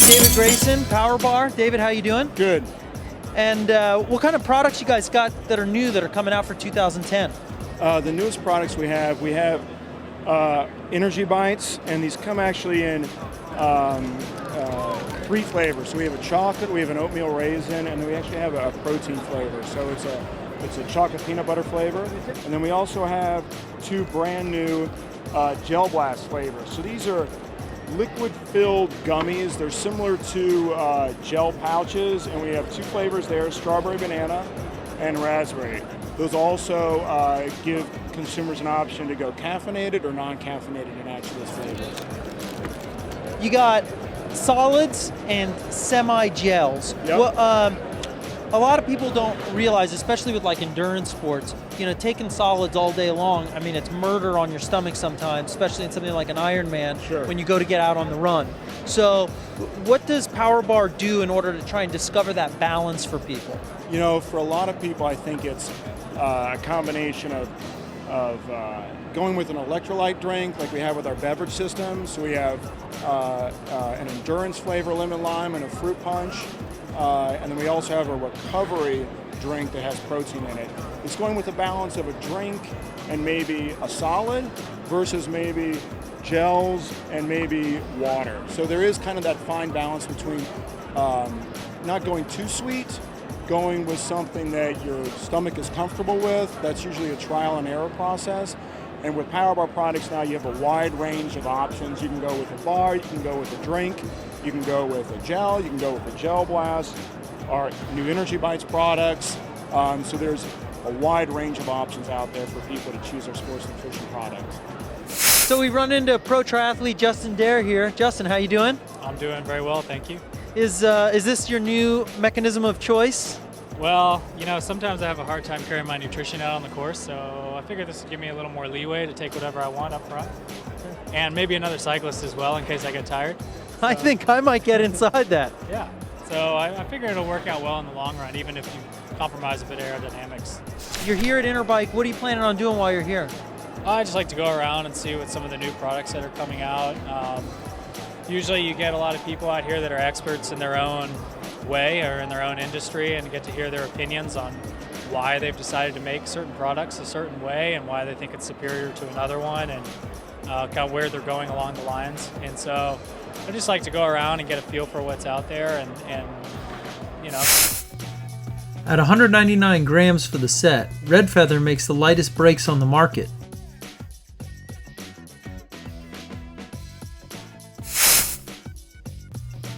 David Grayson, Power Bar. David, how you doing? Good. And what kind of products you guys got that are new that are coming out for 2010? The newest products we have energy bites, and these come actually in 3 flavors. So we have a chocolate, we have an oatmeal raisin, and then we actually have a protein flavor. So it's a chocolate peanut butter flavor, and then we also have 2 brand new gel blast flavors. So these are liquid-filled gummies. They're similar to gel pouches, and we have 2 flavors there, strawberry banana and raspberry. Those also give consumers an option to go caffeinated or non-caffeinated in each of those flavors. You got solids and semi-gels. Yep. Well, a lot of people don't realize, especially with like endurance sports, you know, taking solids all day long, I mean, it's murder on your stomach sometimes, especially in something like an Ironman. Sure. When you go to get out on the run. So what does Power Bar do in order to try and discover that balance for people? You know, for a lot of people, I think it's a combination of going with an electrolyte drink like we have with our beverage system. So we have an endurance flavor, lemon lime, and a fruit punch. And then we also have a recovery drink that has protein in it. It's going with a balance of a drink and maybe a solid versus maybe gels and maybe water. So there is kind of that fine balance between not going too sweet, going with something that your stomach is comfortable with. That's usually a trial and error process. And with Power Bar products now, you have a wide range of options. You can go with a bar, you can go with a drink, you can go with a gel, you can go with a gel blast, our new Energy Bites products. So there's a wide range of options out there for people to choose their sports nutrition products. So we run into pro triathlete Justin Dare here. Justin, how you doing? I'm doing very well, thank you. Is this your new mechanism of choice? Well, you know, sometimes I have a hard time carrying my nutrition out on the course, so I figured this would give me a little more leeway to take whatever I want up front. And maybe another cyclist as well in case I get tired. So, I think I might get inside that. Yeah, so I figure it'll work out well in the long run, even if you compromise a bit of aerodynamics. You're here at Interbike. What are you planning on doing while you're here? I just like to go around and see what some of the new products that are coming out. Usually you get a lot of people out here that are experts in their own way or in their own industry, and get to hear their opinions on why they've decided to make certain products a certain way and why they think it's superior to another one, and kind of where they're going along the lines. And so I just like to go around and get a feel for what's out there, and you know. At 199 grams for the set, Red Feather makes the lightest brakes on the market.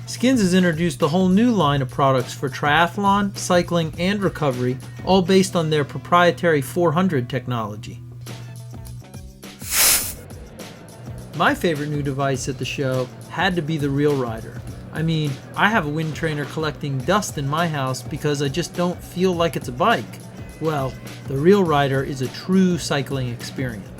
Skins has introduced a whole new line of products for triathlon, cycling, and recovery, all based on their proprietary 400 technology. My favorite new device at the show had to be the Real Rider. I mean, I have a wind trainer collecting dust in my house because I just don't feel like it's a bike. Well, the Real Rider is a true cycling experience.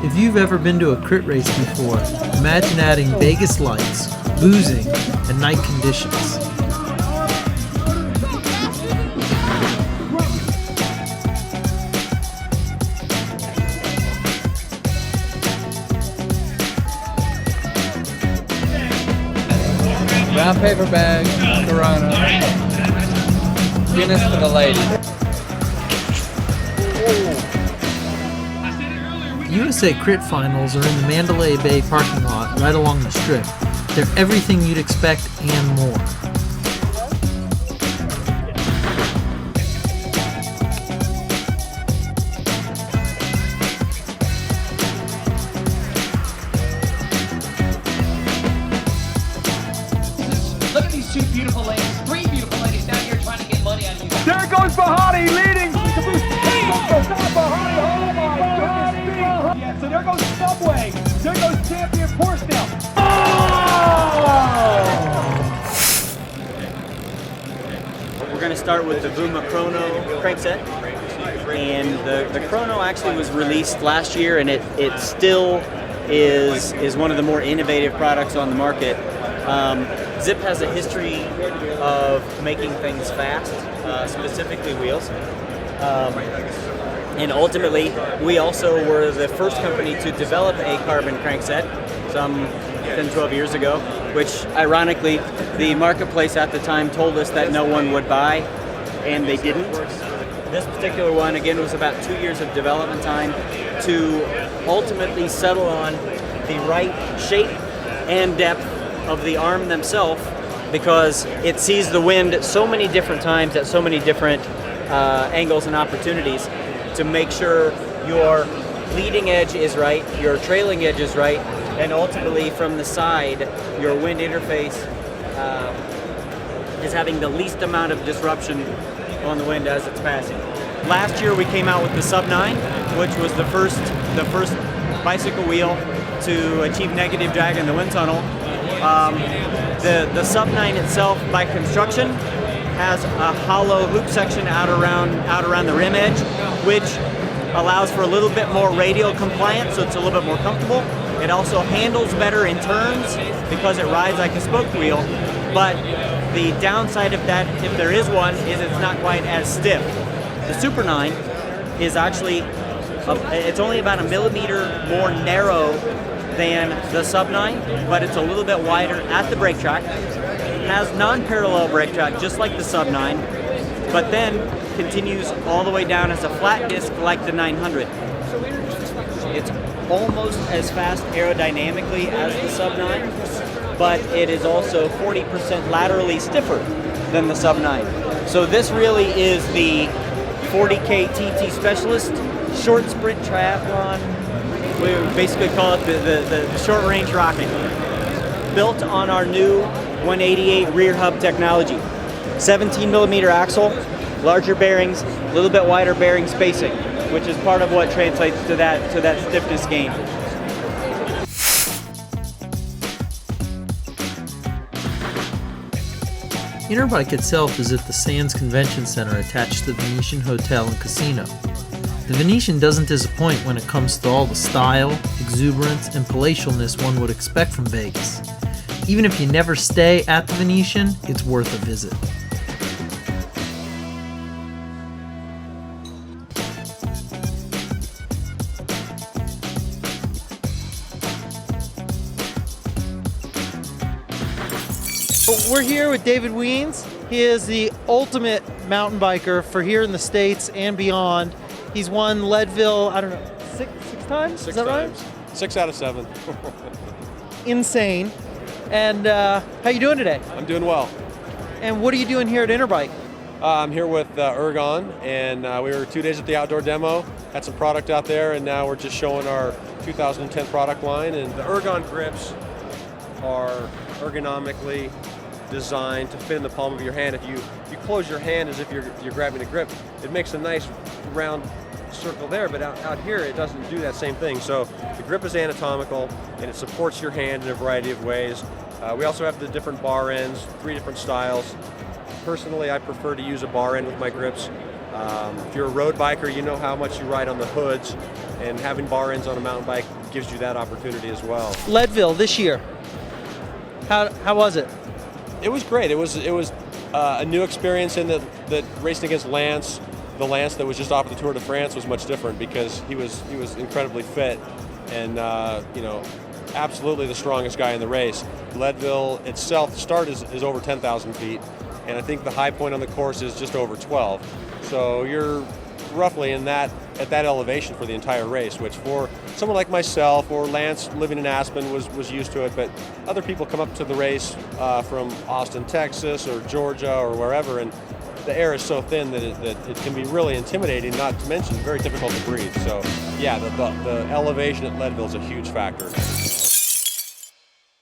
If you've ever been to a crit race before, imagine adding Vegas lights, boozing, and night conditions. Brown paper bag, Corona, Guinness for the lady. USA Crit Finals are in the Mandalay Bay parking lot right along the strip. They're everything you'd expect and more. Look at these 2 beautiful ladies, 3 beautiful ladies down here trying to get money out of you. There it goes. Horse now. We're going to start with the Vuma Chrono crankset, and the Chrono actually was released last year, and it still is one of the more innovative products on the market. Zip has a history of making things fast, specifically wheels. And ultimately, we also were the first company to develop a carbon crankset some 10, 12 years ago, which ironically, the marketplace at the time told us that no one would buy, and they didn't. This particular one, again, was about 2 years of development time to ultimately settle on the right shape and depth of the arm themselves, because it sees the wind so many different times at so many different angles and opportunities to make sure your leading edge is right, your trailing edge is right, and ultimately from the side, your wind interface is having the least amount of disruption on the wind as it's passing. Last year we came out with the Sub 9, which was the first bicycle wheel to achieve negative drag in the wind tunnel. The Sub 9 itself, by construction, has a hollow hoop section out around the rim edge, which allows for a little bit more radial compliance, so it's a little bit more comfortable. It also handles better in turns because it rides like a spoke wheel, but the downside of that, if there is one, is it's not quite as stiff. The Super 9 is actually, it's only about 1 millimeter more narrow than the Sub 9, but it's a little bit wider at the brake track. It has non-parallel brake track, just like the Sub 9, but then continues all the way down as a flat disc like the 900. It's almost as fast aerodynamically as the Sub 9, but it is also 40% laterally stiffer than the Sub 9. So this really is the 40K TT Specialist short sprint triathlon. We basically call it the short range rocket. Built on our new 188 rear hub technology. 17 millimeter axle, larger bearings, a little bit wider bearing spacing, which is part of what translates to that stiffness gain. Interbike itself is at the Sands Convention Center attached to the Venetian Hotel and Casino. The Venetian doesn't disappoint when it comes to all the style, exuberance, and palatialness one would expect from Vegas. Even if you never stay at the Venetian, it's worth a visit. We're here with David Wiens. He is the ultimate mountain biker for here in the States and beyond. He's won Leadville, I don't know, six times? Six Is that times. right? 6 out of 7. Insane. And how you doing today? I'm doing well. And what are you doing here at Interbike? I'm here with Ergon, and we were 2 days at the outdoor demo, had some product out there, and now we're just showing our 2010 product line. And the Ergon grips are ergonomically designed to fit in the palm of your hand. If you close your hand as if you're grabbing a grip, it makes a nice round circle there, but out here it doesn't do that same thing. So the grip is anatomical and it supports your hand in a variety of ways. We also have the different bar ends, 3 different styles. Personally, I prefer to use a bar end with my grips. If you're a road biker, you know how much you ride on the hoods, and having bar ends on a mountain bike gives you that opportunity as well. Leadville this year. How was it? It was great. It was a new experience in that racing against Lance. The Lance that was just off the Tour de France was much different because he was incredibly fit and absolutely the strongest guy in the race. Leadville itself, the start is over 10,000 feet, and I think the high point on the course is just over 12. So you're roughly at that elevation for the entire race, which for someone like myself or Lance living in Aspen was used to it, but other people come up to the race from Austin, Texas or Georgia or wherever, and the air is so thin that it can be really intimidating, not to mention very difficult to breathe. So yeah, the elevation at Leadville is a huge factor.